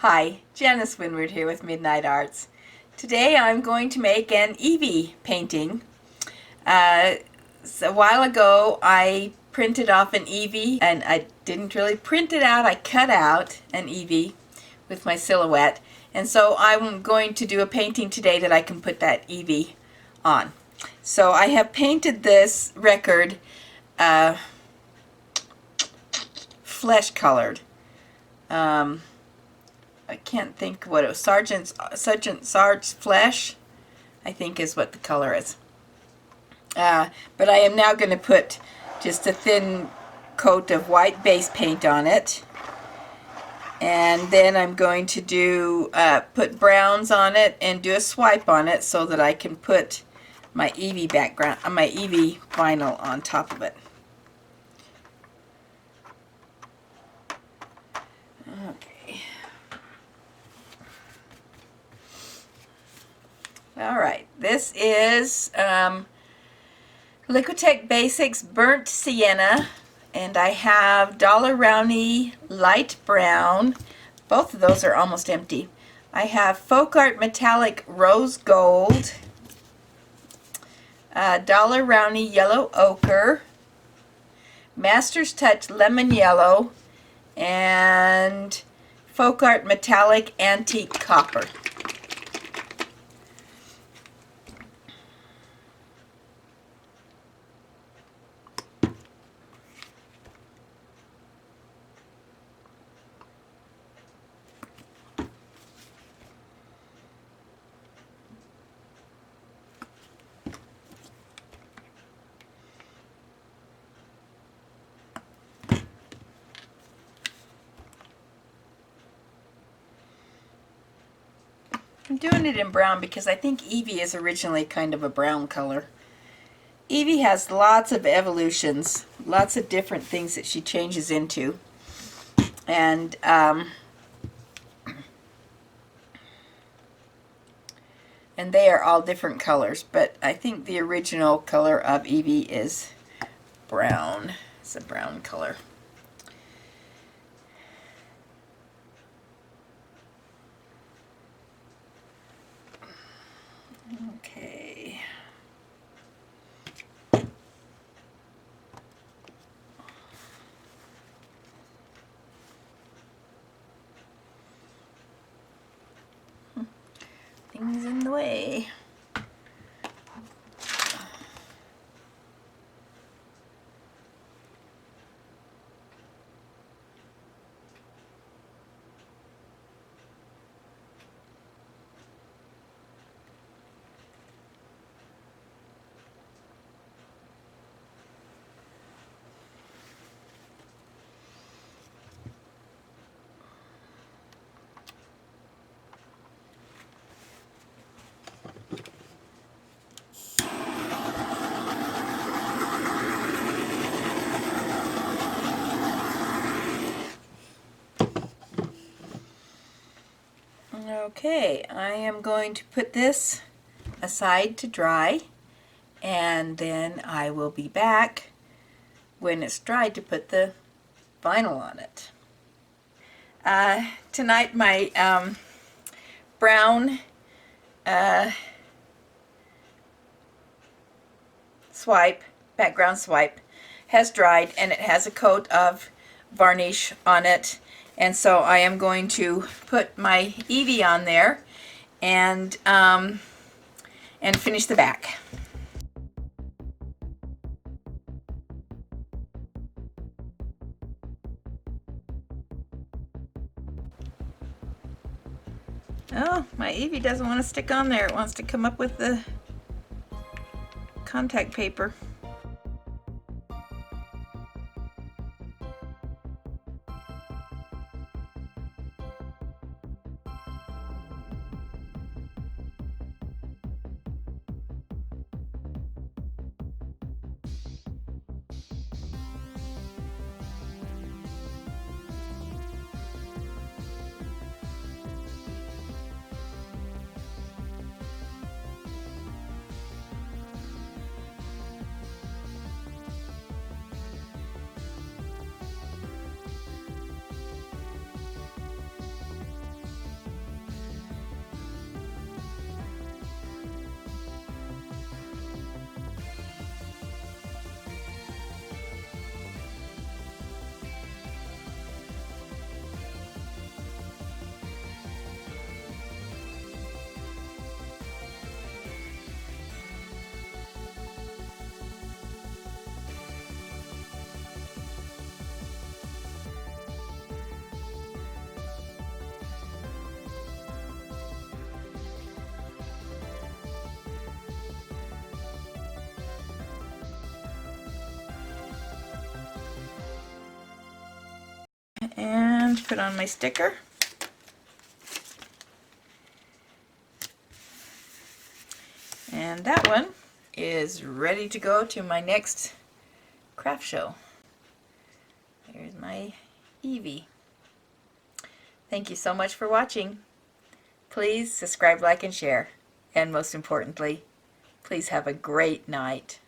Hi, Janice Winward here with Midnight Arts. Today I'm going to make an Eevee painting. So a while ago I printed off an Eevee, and I didn't really print it out, I cut out an Eevee with my silhouette. And so I'm going to do a painting today that I can put that Eevee on. So I have painted this record flesh colored. I can't think what it was. Sergeant Sarge's Flesh, I think is what the color is. But I am now going to put just a thin coat of white base paint on it. And then I'm going to do put browns on it and do a swipe on it so that I can put my Eevee background, my Eevee vinyl on top of it. Okay. Alright, this is Liquitex Basics Burnt Sienna, and I have Dollar Rowney Light Brown. Both of those are almost empty. I have Folk Art Metallic Rose Gold, Dollar Rowney Yellow Ochre, Master's Touch Lemon Yellow, and Folk Art Metallic Antique Copper. I'm doing it in brown because I think Eevee is originally kind of a brown color. Eevee has lots of evolutions, lots of different things that she changes into. And they are all different colors, but I think the original color of Eevee is brown. It's a brown color. Okay. Things in the way. Okay, I am going to put this aside to dry, and then I will be back when it's dried to put the vinyl on it. Tonight my brown background swipe has dried, and it has a coat of varnish on it. And so I am going to put my Eevee on there and finish the back. Oh, my Eevee doesn't want to stick on there. It wants to come up with the contact paper. and put on my sticker. And that one is ready to go to my next craft show. Here's my Eevee. Thank you so much for watching. Please subscribe, like, and share. And most importantly, please have a great night.